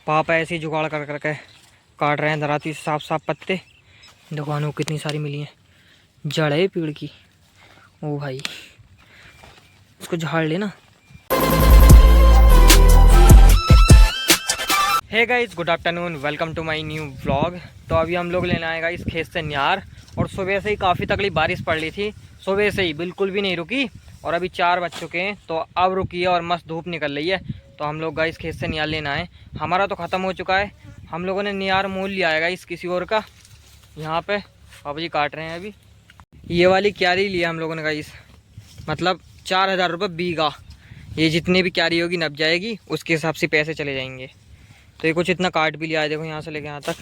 पापा ऐसे ही जुगाड़ कर करके काट रहे हैं दराती से साफ साफ पत्ते। दुकानों कितनी सारी मिली हैं, जड़ है पेड़ की। ओ भाई उसको झाड़ लेना। Hey guys, good afternoon, welcome to my new vlog. तो अभी हम लोग लेने आएगा इस खेत से न्यार। और सुबह से ही काफ़ी तकलीफ बारिश पड़ रही थी, सुबह से ही बिल्कुल भी नहीं रुकी। और अभी 4 बज चुके हैं तो अब रुकी है और मस्त धूप निकल रही है। तो हम लोग गाइस खेत से न्यार लेना है। हमारा तो ख़त्म हो चुका है, हम लोगों ने न्यार मोल लिया है गाइस किसी और का। यहाँ पे पापा जी काट रहे हैं अभी। ये वाली क्यारी लिया हम लोगों ने गाइस, मतलब 4,000 रुपये बीघा। ये जितनी भी क्यारी होगी नप जाएगी, उसके हिसाब से पैसे चले जाएंगे। तो ये कुछ इतना काट भी लिया है, देखो यहाँ से लेके यहाँ तक।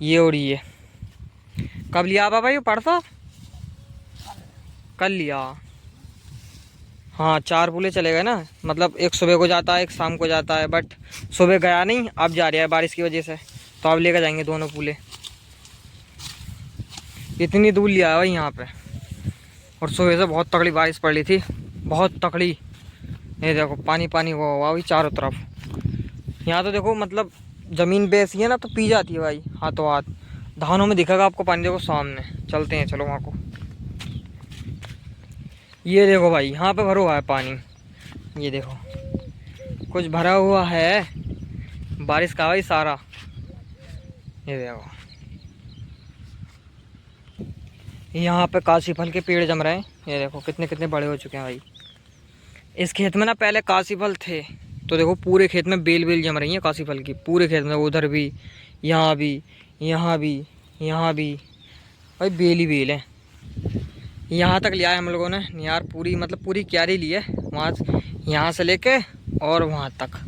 ये और ये कब लिया पापा? ये परसों कल लिया। हाँ 4 पुले चले गए ना, मतलब एक सुबह को जाता है एक शाम को जाता है। बट सुबह गया नहीं, अब जा रहा है बारिश की वजह से, तो अब लेकर जाएंगे दोनों पुले। इतनी दूर लिया है भाई यहाँ पे। और सुबह से बहुत तगड़ी बारिश पड़ रही थी, बहुत तगड़ी। ये देखो पानी पानी हुआ भाई चारों तरफ। यहाँ तो देखो मतलब ज़मीन पे ऐसी है ना तो पी जाती है भाई हाथों हाथ। धानों में दिखेगा आपको पानी, देखो सामने। चलते हैं चलो वहाँ को। ये देखो भाई यहाँ पे भरा हुआ है पानी, ये देखो कुछ भरा हुआ है बारिश का भाई सारा। ये देखो यहाँ पे काशी फल के पेड़ जम रहे हैं। ये देखो कितने कितने बड़े हो चुके हैं भाई। इस खेत में ना पहले काशी फल थे, तो देखो पूरे खेत में बेल बेल जम रही है काशी फल की, पूरे खेत में। उधर भी, यहाँ भी, यहाँ भी, यहाँ भी भाई बेल ही बेल है। यहाँ तक लिया है हम लोगों ने न्यार, पूरी मतलब पूरी क्यारी ली है, वहाँ यहाँ से लेके और वहाँ तक।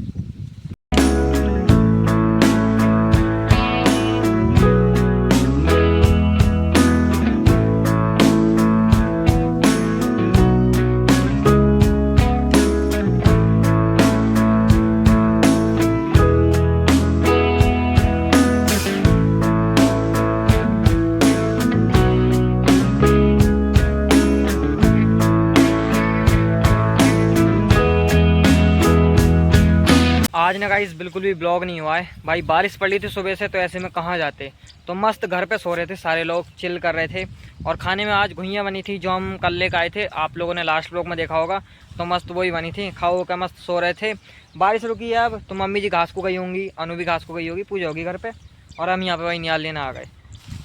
आज ना गाइस बिल्कुल भी ब्लॉग नहीं हुआ है भाई, बारिश पड़ रही थी सुबह से, तो ऐसे में कहाँ जाते। तो मस्त घर पे सो रहे थे सारे लोग, चिल कर रहे थे। और खाने में आज घुइयाँ बनी थी जो हम कल लेकर आए थे, आप लोगों ने लास्ट ब्लॉग में देखा होगा। तो मस्त वही बनी थी, खाओ का मस्त सो रहे थे। बारिश रुकी है अब, तो मम्मी जी घास को गई होंगी, अनु भी घास को गई होगी, पूजा होगी घर पर। और हम यहाँ पर भाई न्याल लेना आ गए।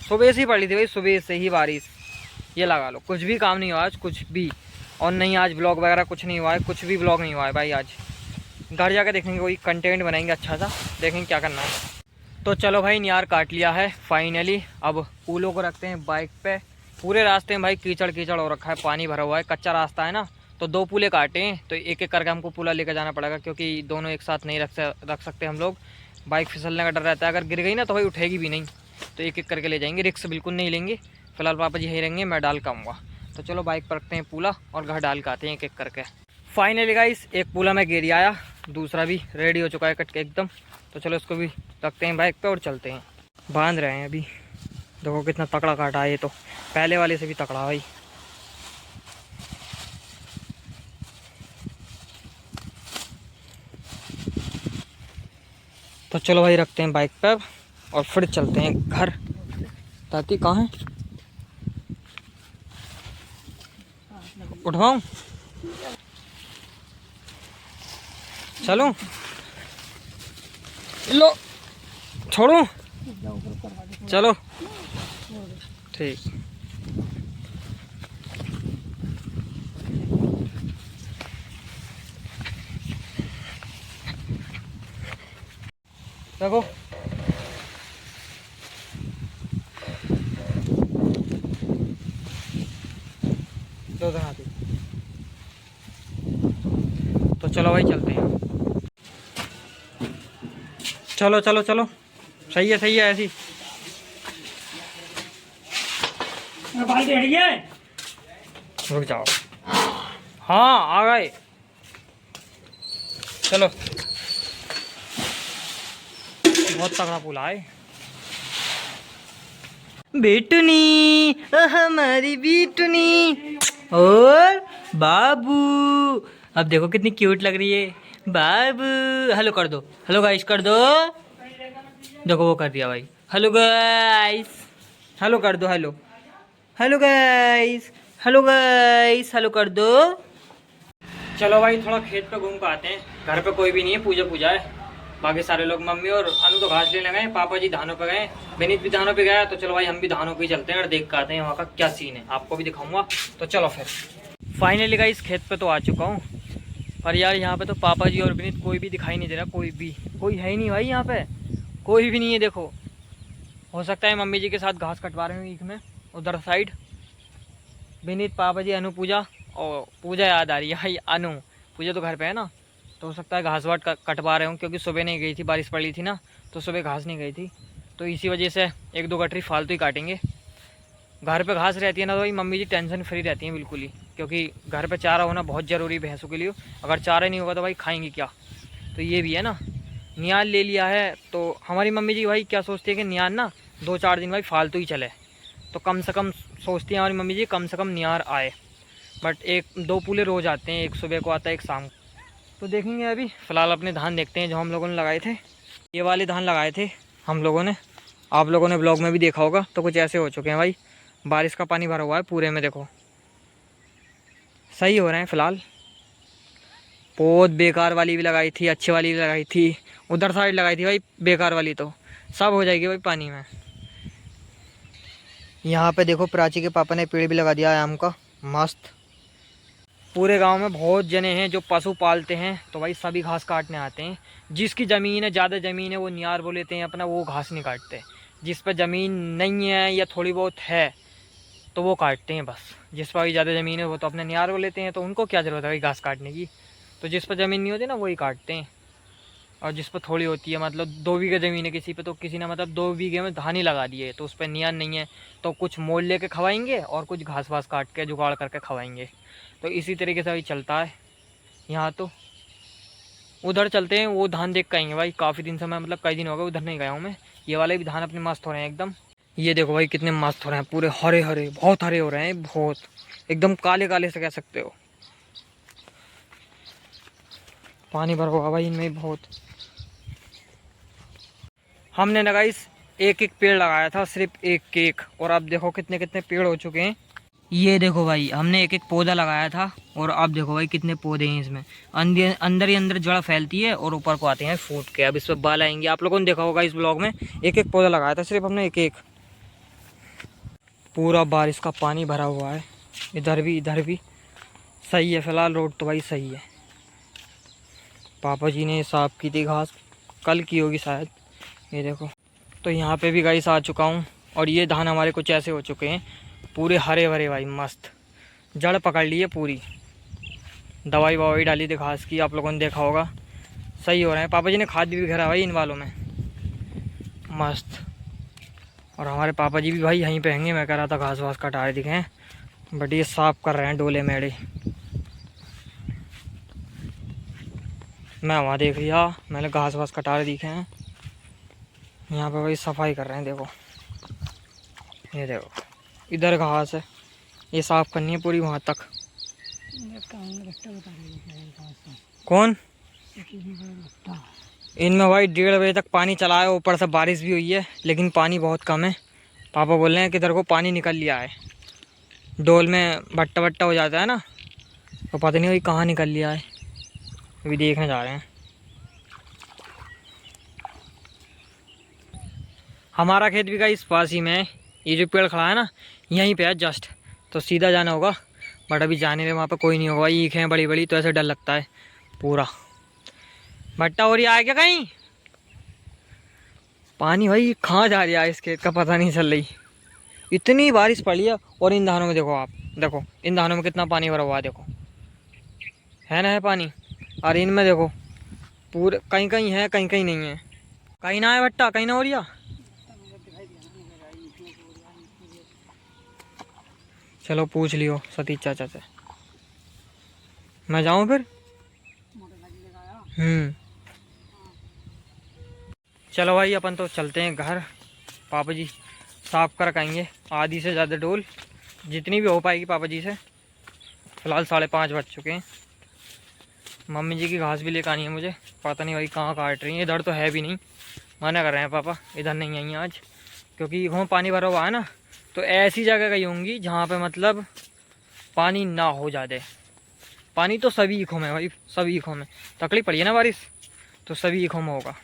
सुबह से ही पड़ रही थी भाई, सुबह से ही बारिश। ये लगा लो कुछ भी काम नहीं हुआ आज, कुछ भी। और नहीं आज ब्लॉग वगैरह कुछ नहीं हुआ है, कुछ भी ब्लॉग नहीं हुआ है भाई आज। घर जाकर देखेंगे, कोई कंटेंट बनाएंगे अच्छा सा, देखेंगे क्या करना है। तो चलो भाई न्यार काट लिया है फाइनली। अब पूलों को रखते हैं बाइक पे। पूरे रास्ते में भाई कीचड़ कीचड़ हो रखा है, पानी भरा हुआ है, कच्चा रास्ता है ना। तो 2 पुले काटे हैं, तो एक एक करके हमको पुला लेकर जाना पड़ेगा, क्योंकि दोनों एक साथ नहीं रख सकते हम लोग। बाइक फिसलने का डर रहता है, अगर गिर गई ना तो भाई उठेगी भी नहीं। तो एक एक करके ले जाएंगे, रिक्स बिल्कुल नहीं लेंगे। फिलहाल पापा जी यहीं रहेंगे, मैं डाल के आऊँगा। तो चलो बाइक पर रखते हैं पूला और घर डाल के आते हैं एक एक करके। फाइनली गाइस एक पूला में गेरी आया, दूसरा भी रेडी हो चुका है कट के एकदम। तो चलो इसको भी रखते हैं बाइक पे और चलते हैं। बांध रहे हैं अभी, देखो कितना तकड़ा काटा है ये, तो पहले वाले से भी तकड़ा भाई। तो चलो भाई रखते हैं बाइक पे और फिर चलते हैं घर। ताती कहाँ है, उठवाऊँ? चलो लो, छोड़ो, चलो ठीक। देखो दो हाथी। तो चलो भाई चलते हैं। चलो चलो चलो, सही है ऐसी। रुक जाओ, हाँ आ गए। चलो बहुत तगड़ा पुल है। बेटुनी, हमारी बेटुनी और बाबू। अब देखो कितनी क्यूट लग रही है बाबू। हेलो कर दो, हेलो गाइस कर दो। देखो वो कर दिया भाई। हेलो गाइस, हेलो कर दो, hello hello guys, hello guys, hello कर दो। चलो भाई थोड़ा खेत पे घूम के आते हैं। घर पे कोई भी नहीं है, पूजा पूजा है। बाकी सारे लोग, मम्मी और अनु तो घास लेने गए, पापा जी धानों पे गए, विनीत भी धानों पे गया। तो चलो भाई हम भी धानों पे ही चलते हैं और देख के आते हैं वहाँ का क्या सीन है, आपको भी दिखाऊंगा। तो चलो फिर। फाइनली गाइस खेत पे तो आ चुका हूँ, पर यार यहाँ पे तो पापा जी और विनीत कोई भी दिखाई नहीं दे रहा। कोई है ही नहीं भाई यहाँ पे, कोई भी नहीं है। देखो, हो सकता है मम्मी जी के साथ घास कटवा रहे हैं ईख में उधर साइड। विनीत, पापा जी, अनु, पूजा। और पूजा याद आ रही है भाई, अनु। पूजा तो घर पे है ना, तो हो सकता है घास वाट कटवा रहे हूँ, क्योंकि सुबह नहीं गई थी, बारिश पड़ी थी ना, तो सुबह घास नहीं गई थी। तो इसी वजह से एक दो गठरी फालतू ही काटेंगे। घर पे घास रहती है ना तो भाई मम्मी जी टेंशन फ्री रहती हैं बिल्कुल ही, क्योंकि घर पे चारा होना बहुत ज़रूरी है भैंसों के लिए। अगर चारा नहीं होगा तो भाई खाएंगे क्या। तो ये भी है ना। नियान ले लिया है तो हमारी मम्मी जी भाई क्या सोचती है कि नियान ना 2-4 दिन भाई फालतू ही चले, तो कम से कम सोचती है हमारी मम्मी जी कम से कम नियार आए। बट 1-2 पूले रोज़ आते हैं, एक सुबह को आता है, एक शाम को। तो देखेंगे। अभी फ़िलहाल अपने धान देखते हैं जो हम लोगों ने लगाए थे। ये वाले धान लगाए थे हम लोगों ने, आप लोगों ने ब्लॉग में भी देखा होगा। तो कुछ ऐसे हो चुके हैं भाई, बारिश का पानी भरा हुआ है पूरे में। देखो सही हो रहे हैं फ़िलहाल। बहुत बेकार वाली भी लगाई थी, अच्छी वाली भी लगाई थी, उधर साइड लगाई थी भाई बेकार वाली, तो सब हो जाएगी भाई पानी में। यहाँ पे देखो प्राची के पापा ने पेड़ भी लगा दिया है आम का, मस्त। पूरे गांव में बहुत जने हैं जो पशु पालते हैं, तो भाई सभी घास काटने आते हैं। जिसकी ज़मीन है, ज़्यादा ज़मीन है, वो नियार बोल लेते हैं अपना, वो घास नहीं काटते। जिस पर ज़मीन नहीं है या थोड़ी बहुत है तो वो काटते हैं बस। जिस पर भी ज़्यादा ज़मीन है वो तो अपने नियार बोल लेते हैं, तो उनको क्या ज़रूरत है भाई घास काटने की। तो जिस पर ज़मीन नहीं होती ना वही काटते हैं। और जिस पर थोड़ी होती है, मतलब 2 बीघे ज़मीन है किसी पे, तो किसी ने मतलब 2 बीघे में धान ही लगा दिए, तो उस पर नियान नहीं है, तो कुछ मोल लेके खवाएंगे और कुछ घास वास काट के जुगाड़ करके खवाएंगे। तो इसी तरीके से भाई चलता है यहाँ। तो उधर चलते हैं, वो धान देख के आएंगे भाई। काफ़ी दिन से मैं, मतलब कई दिन हो गए उधर नहीं गया हूँ मैं। ये वाले भी धान अपने मस्त हो रहे हैं एकदम। ये देखो भाई कितने मस्त हो रहे हैं, पूरे हरे हरे, बहुत हरे हो रहे हैं, बहुत एकदम काले काले से कह सकते हो। पानी भरा हुआ भाई इनमें बहुत। हमने ना गाइस एक एक पेड़ लगाया था, सिर्फ एक एक, और अब देखो कितने कितने पेड़ हो चुके हैं। ये देखो भाई हमने एक एक पौधा लगाया था, और अब देखो भाई कितने पौधे हैं इसमें। अंदर अंदर ही अंदर जड़ फैलती है और ऊपर को आते हैं फूट के। अब इस पर बाल आएंगे, आप लोगों ने देखा होगा इस ब्लॉग में। एक एक पौधा लगाया था सिर्फ हमने, एक एक। पूरा बारिश का पानी भरा हुआ है, इधर भी इधर भी। सही है फिलहाल, रोड तो भाई सही है। पापा जी ने साफ की थी घास, कल की होगी शायद। ये देखो। तो यहाँ पे भी गाइस आ चुका हूँ, और ये धान हमारे कुछ ऐसे हो चुके हैं, पूरे हरे भरे भाई मस्त। जड़ पकड़ ली है पूरी, दवाई ववाई डाली थी घास की, आप लोगों ने देखा होगा। सही हो रहे हैं। पापा जी ने खाद भी घेरा भाई इन वालों में, मस्त। और हमारे पापा जी भी भाई यहीं पे हैंगे। मैं कह रहा था घास वास कटा रहे दिखे हैं, बट ये साफ कर रहे हैं डोले मेड़े। मैं वहाँ देख लिया, मैंने घास वास कटा रहे दिखे हैं। यहाँ पे भाई सफाई कर रहे हैं, देखो ये देखो। इधर घास है, ये साफ करनी है पूरी वहाँ तक। कौन? इनमें भाई 1:30 बजे तक पानी चला है, ऊपर से बारिश भी हुई है, लेकिन पानी बहुत कम है। पापा बोल रहे हैं कि इधर को पानी निकल लिया है, डोल में भट्टा भट्टा हो जाता है ना, तो पता नहीं भाई कहाँ निकल लिया है। अभी देखने जा रहे हैं। हमारा खेत भी का इस पास ही में है, ये जो पेड़ खड़ा है ना यहीं पे है जस्ट, तो सीधा जाना होगा। बट अभी जाने में वहाँ पे कोई नहीं होगा, ईख हैं बड़ी बड़ी, तो ऐसे डर लगता है पूरा। भट्टा हो रही है क्या कहीं? पानी भाई कहाँ जा रहा है इस खेत का पता नहीं चल रही, इतनी बारिश पड़ी है। और इन धानों में देखो आप, देखो इन धानों में कितना पानी भरा हुआ है, देखो है ना, है पानी। और इनमें देखो पूरे, कहीं कहीं है कहीं कहीं नहीं है। कहीं ना है भट्टा, कहीं ना हो रहा। चलो पूछ लियो सतीश चाचा से, मैं जाऊं फिर। चलो भाई अपन तो चलते हैं घर। पापा जी साफ कर आएंगे आधी से ज़्यादा डोल, जितनी भी हो पाएगी पापा जी से। फ़िलहाल 5:30 बज चुके हैं। मम्मी जी की घास भी लेकर आनी है मुझे, पता नहीं भाई कहाँ काट रही है, इधर तो है भी नहीं, मना कर रहे हैं पापा, इधर नहीं आएंगे आज, क्योंकि वहाँ पानी भरा हुआ है ना, तो ऐसी जगह गई होंगी जहाँ पे मतलब पानी ना हो ज़्यादा। पानी तो सभी ईखों में भाई, सभी ईखों में। तकलीफ पड़ी है ना बारिश, तो सभी ईखों में होगा।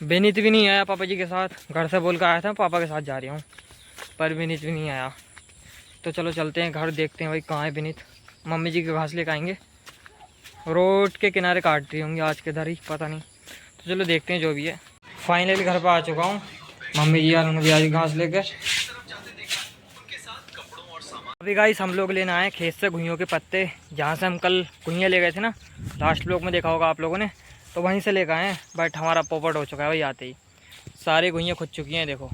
बेनित भी नहीं आया पापा जी के साथ, घर से बोल कर आया था पापा के साथ जा रहा हूँ, पर बेनित भी नहीं आया। तो चलो चलते हैं घर, देखते हैं भाई कहाँ है बेनित। मम्मी जी के घास लेकर आएंगे, रोड के किनारे काट रही होंगी आज के इधर ही, पता नहीं। तो चलो देखते हैं जो भी है। फाइनली घर पर आ चुका हूँ, मम्मी जी यार उन्होंने आज घास लेकर। अभी गाइस हम लोग लेना आए खेत से घुइयों के पत्ते, जहाँ से हम कल घुइयाँ ले गए थे ना, लास्ट ब्लॉग में देखा होगा आप लोगों ने, तो वहीं से लेकर आए हैं। बट हमारा पोपट हो चुका है भाई आते ही, सारी घुइयाँ खुद चुकी हैं देखो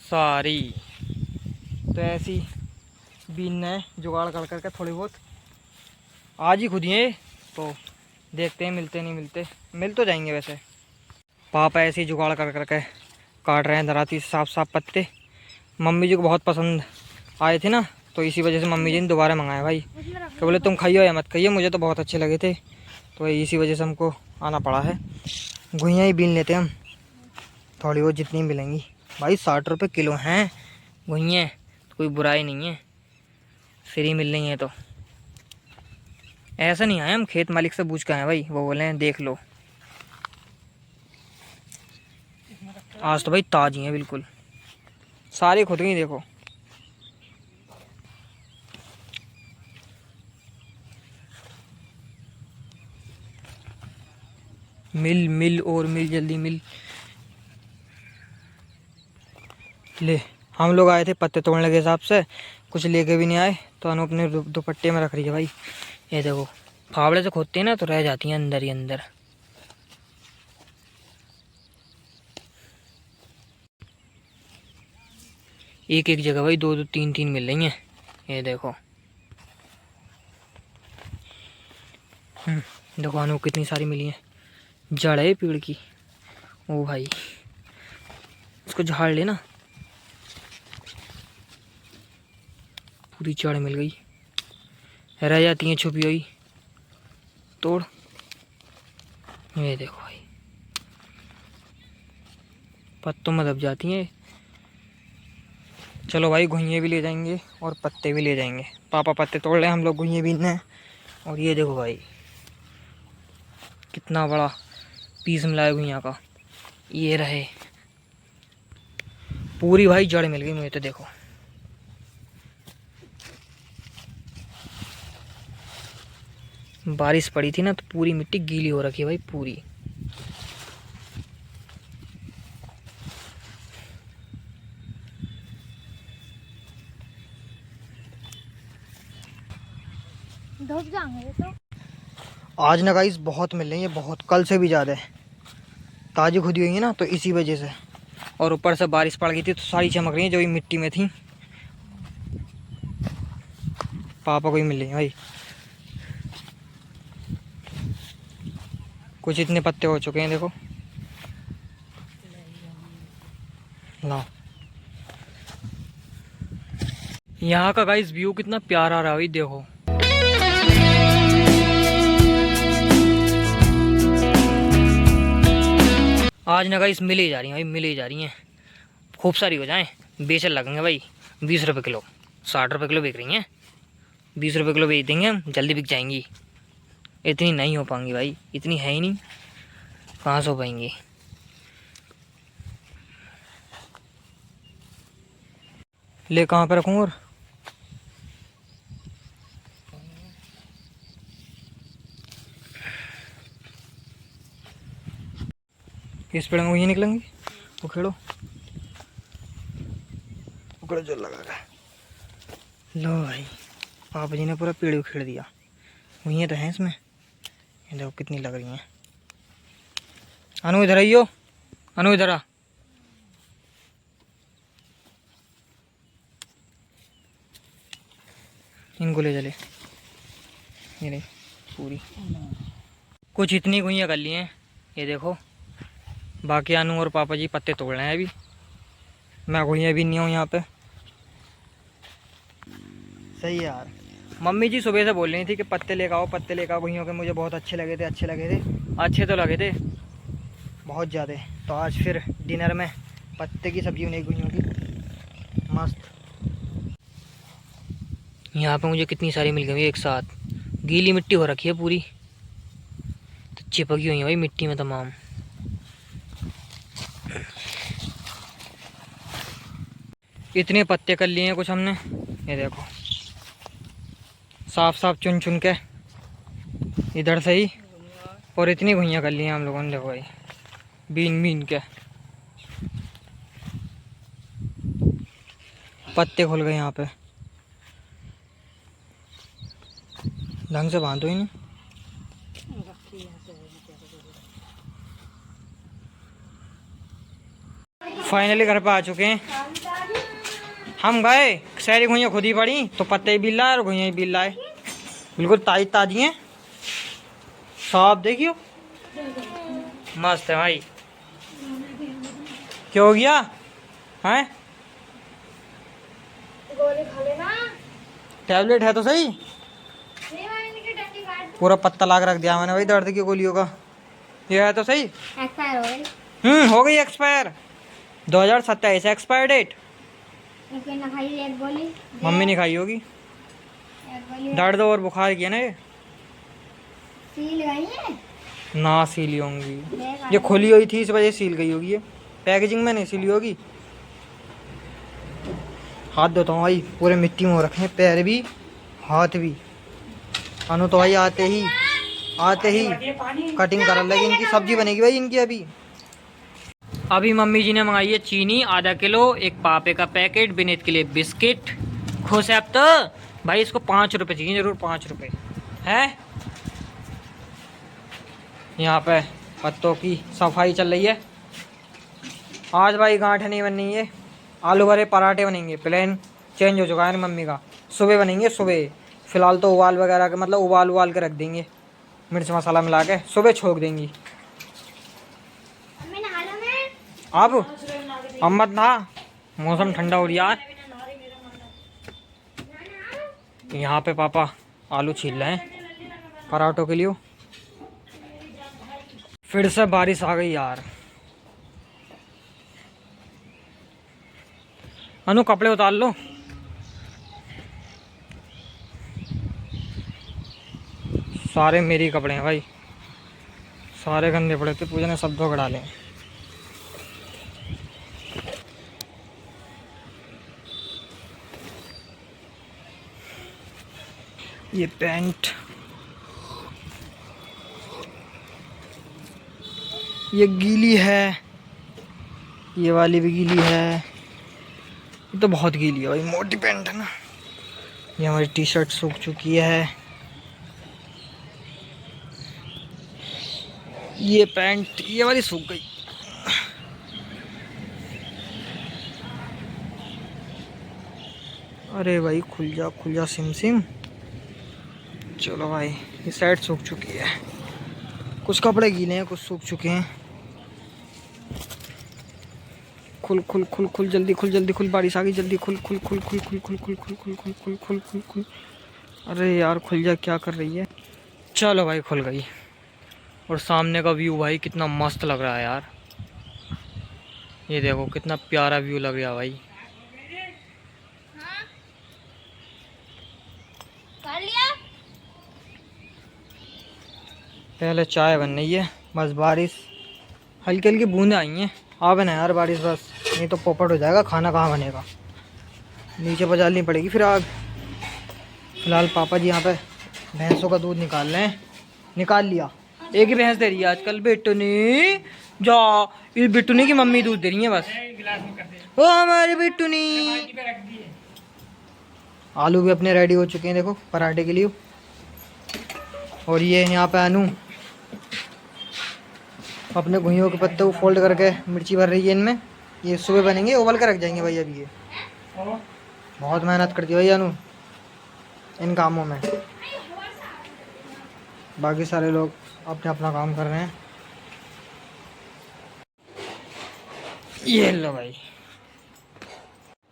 सारी। तो ऐसी बीन है जुगाड़ कर करके थोड़ी बहुत आज ही खुदिए, तो देखते हैं मिलते नहीं मिलते, मिल तो जाएंगे वैसे। पापा ऐसे ही जुगाड़ कर करके काट रहे हैं दराती से साफ साफ पत्ते। मम्मी जी को बहुत पसंद आए थे ना, तो इसी वजह से मम्मी जी ने दोबारा मंगाया भाई, तो बोले तुम खाइयो या मत खाइयो, मुझे तो बहुत अच्छे लगे थे, तो इसी वजह से हमको आना पड़ा है। घुइयाँ ही बीन लेते हम, थोड़ी बहुत जितनी मिलेंगी भाई। 60 रुपये किलो हैं घुइयाँ, तो कोई बुराई नहीं है, फ्री मिल रही है। तो ऐसा नहीं आए हम खेत मालिक से पूछ के आए भाई, वो बोले हैं देख लो। आज तो भाई ताज़ी हैं बिल्कुल, सारी खुद गई देखो। मिल मिल और मिल, जल्दी मिल। ले हम लोग आए थे पत्ते तोड़ने के हिसाब से, कुछ लेके भी नहीं आए, तो अनु अपने दुपट्टे में रख रही है भाई। ये देखो फावड़े से खोदते हैं ना, तो रह जाती हैं अंदर ही अंदर। एक एक जगह भाई 2-2 3-3 मिल रही हैं, ये देखो। देखो अनु कितनी सारी मिली हैं, जड़ है पेड़ की। ओ भाई उसको झाड़ लेना, पूरी जड़ मिल गई, रह जाती हैं छुपी हुई। तोड़, ये देखो भाई पत्तों में दब जाती हैं। चलो भाई घुइयाँ भी ले जाएंगे और पत्ते भी ले जाएंगे। पापा पत्ते तोड़ रहे हैं, हम लोग घुइयाँ बीनने हैं। और ये देखो भाई कितना बड़ा पीस मिला है घुइयाँ का, ये रहे पूरी भाई जड़ मिल गई मुझे तो। देखो बारिश पड़ी थी ना, तो पूरी मिट्टी गीली हो रखी है भाई पूरी। धूप जाएंगे तो आज ना गाइस बहुत मिल रही है, बहुत, कल से भी ज़्यादा है। ताज़ी खुदी हुई है ना, तो इसी वजह से। और ऊपर से बारिश पड़ गई थी, तो सारी चमक रही है जो भी मिट्टी में थी। पापा को ही मिल रही है भाई। कुछ इतने पत्ते हो चुके हैं देखो, ला। यहाँ का गाइस व्यू कितना प्यारा रहा भाई देखो। आज ना गाइस मिल ही जा रही हैं भाई, मिल ही जा रही हैं, खूब सारी हो जाएं। बेचने लगेंगे भाई 20 रुपये किलो, 60 रुपये किलो बिक रही हैं। 20 रुपये किलो बेच देंगे हम, जल्दी बिक जाएंगी। इतनी नहीं हो पाएंगी भाई, इतनी है ही नहीं, कहाँ से हो पाएंगी। ले कहाँ पे रखूँ और इस पेड़ में वही निकलेंगे। उखेड़ो उखेड़ो जो लगा गया। लो भाई पापा जी ने पूरा पेड़ उखेड़ दिया। वही तो हैं इसमें, ये देखो कितनी लग रही हैं। अनु इधर आइयो, अनु इधर आ। इनको ले चले, ये नहीं पूरी, कुछ इतनी घुइयाँ कर ली हैं ये देखो। बाकी अनु और पापा जी पत्ते तोड़ रहे हैं अभी, मैं घुइयाँ भी नहीं हूँ यहाँ पे। सही है यार, मम्मी जी सुबह से बोल रही थी कि पत्ते लेकर आओ, पत्ते लेकर आओ घुइयों के। मुझे बहुत अच्छे लगे थे, अच्छे लगे थे, अच्छे तो लगे थे, बहुत ज़्यादा। तो आज फिर डिनर में पत्ते की सब्ज़ी बनेगी घुइयों की मस्त। यहाँ पे मुझे कितनी सारी मिल गई एक साथ। गीली मिट्टी हो रखी है पूरी, तो चिपकी हुई है भाई मिट्टी में तमाम। इतने पत्ते कर लिए हैं कुछ हमने, ये देखो साफ साफ चुन चुन के इधर से ही। और इतनी घुइयाँ कर ली हैं हम लोगों ने, देखो भाई बीन बीन के पत्ते खुल गए यहाँ पे। ढंग से बांधो ही नहीं। फाइनली घर पे आ चुके हैं हम। गए सारी घुइयाँ खुद ही पड़ी, तो पत्ते भी लाए और घुइयाँ भी लाए, बिल्कुल ताजी ताजी हैं साफ। देखियो मस्त है भाई। क्या हो गया है? गोली खा लेना। टैबलेट है तो सही। नहीं भाई, इनकी डंडी काट दो। पूरा पत्ता ला के रख दिया मैंने भाई दर्द की गोलियों का। ये है तो सही। एक्सपायर हो गई। हो गई एक्सपायर। 2027 expire date. एक ना खाई एक गोली। मम्मी ने खाई होगी। एक गोली दर्द और बुखार किया ना ये। सील गई है। ना सीली होंगी, देख ये खुली हुई थी इस वजह से सील गई होगी। ये पैकेजिंग में नहीं सीली होगी। हाथ धोता हूँ भाई, पूरे मिट्टी में हो रखे हैं पैर भी हाथ भी। अनु तो भाई आते ही कटिंग कर लगी। इनकी सब्जी बनेगी भाई इनकी। अभी मम्मी जी ने मंगाई है चीनी आधा किलो, एक पापे का पैकेट, विनीत के लिए बिस्किट। खुश है अब तो भाई। इसको 5 रुपये चाहिए जरूर, 5 रुपये है। यहाँ पे पत्तों की सफाई चल रही है। आज भाई गांठ नहीं बननी है, आलू भरे पराठे बनेंगे। प्लान चेंज हो चुका है मम्मी का, सुबह बनेंगे सुबह। फिलहाल तो उबाल वगैरह के मतलब उबाल के रख देंगे, मिर्च मसाला मिला के सुबह छोक देंगी। मम्मी नहा लो मैं। अब मत नहा, मौसम ठंडा हो रहा है। यहाँ पे पापा आलू छील रहे हैं पराठों के लिए। फिर से बारिश आ गई यार। अनु कपड़े उतार लो। सारे मेरी कपड़े हैं भाई, सारे गंदे पड़े थे, पूजा ने सब धो के डाले। ये पैंट, ये गीली है, ये वाली भी गीली है। ये तो बहुत गीली है भाई, मोटी पैंट है ना। ये हमारी टी शर्ट सूख चुकी है। ये पैंट ये वाली सूख गई। अरे भाई खुल जा सिम सिम। चलो भाई ये साइड सूख चुकी है। कुछ कपड़े गीले हैं, कुछ सूख चुके हैं। खुल खुल खुल खुल जल्दी खुल, जल्दी खुल, बारिश आ गई, जल्दी खुल खुल खुल खुल खुल खुल खुल खुल खुल खुल खुल खुल खुल खुल। अरे यार खुल जा, क्या कर रही है। चलो भाई खुल गई। और सामने का व्यू भाई कितना मस्त लग रहा है यार। ये देखो कितना प्यारा व्यू लग रहा है भाई। कर लिया। पहले चाय बन रही है, बस बारिश हल्की हल्की बूंदें आई हैं। आवे ना यार बारिश बस, नहीं तो पोपट हो जाएगा। खाना कहाँ बनेगा, नीचे बजालनी पड़ेगी फिर आग। फिलहाल पापा जी यहाँ पे भैंसों का दूध निकाल रहे हैं। निकाल लिया, एक ही भैंस दे रही है आजकल। बिट्टूनी जा, इस बिट्टूनी की मम्मी दूध दे रही है बस। ओ हमारी बिट्टूनी। आलू भी अपने रेडी हो चुके हैं देखो पराठे के लिए। और ये यहाँ पे अनु अपने घुइयों के पत्ते को फोल्ड करके मिर्ची भर रही है इनमें। ये सुबह बनेंगे, उबल के रख जाएंगे भाई। अभी ये बहुत मेहनत करती है भाई अनु इन कामों में। बाकी सारे लोग अपने अपना काम कर रहे हैं। ये लो भाई,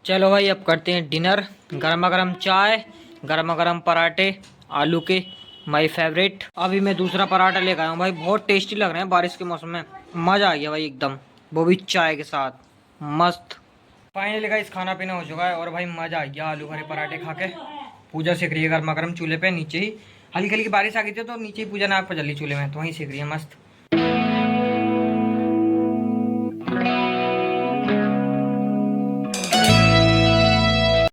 चलो भाई अब करते हैं डिनर। गर्मा गर्म चाय, गर्मा गर्म पराठे आलू के, माय फेवरेट। अभी मैं दूसरा पराठा लेकर आया हूँ भाई, बहुत टेस्टी लग रहे हैं बारिश के मौसम में। मज़ा आ गया भाई एकदम, वो भी चाय के साथ मस्त। फाइनली गाइस खाना पीना हो चुका है और भाई मज़ा आ गया आलू भरे पराठे खा के। पूजा सेक रही है गर्मा गर्म चूल्हे पे नीचे ही, हल्की हल्की बारिश आ गई थी तो नीचे ही पूजा नाक पर जली चूल्हे में, तो वहीं सेक रही है मस्त।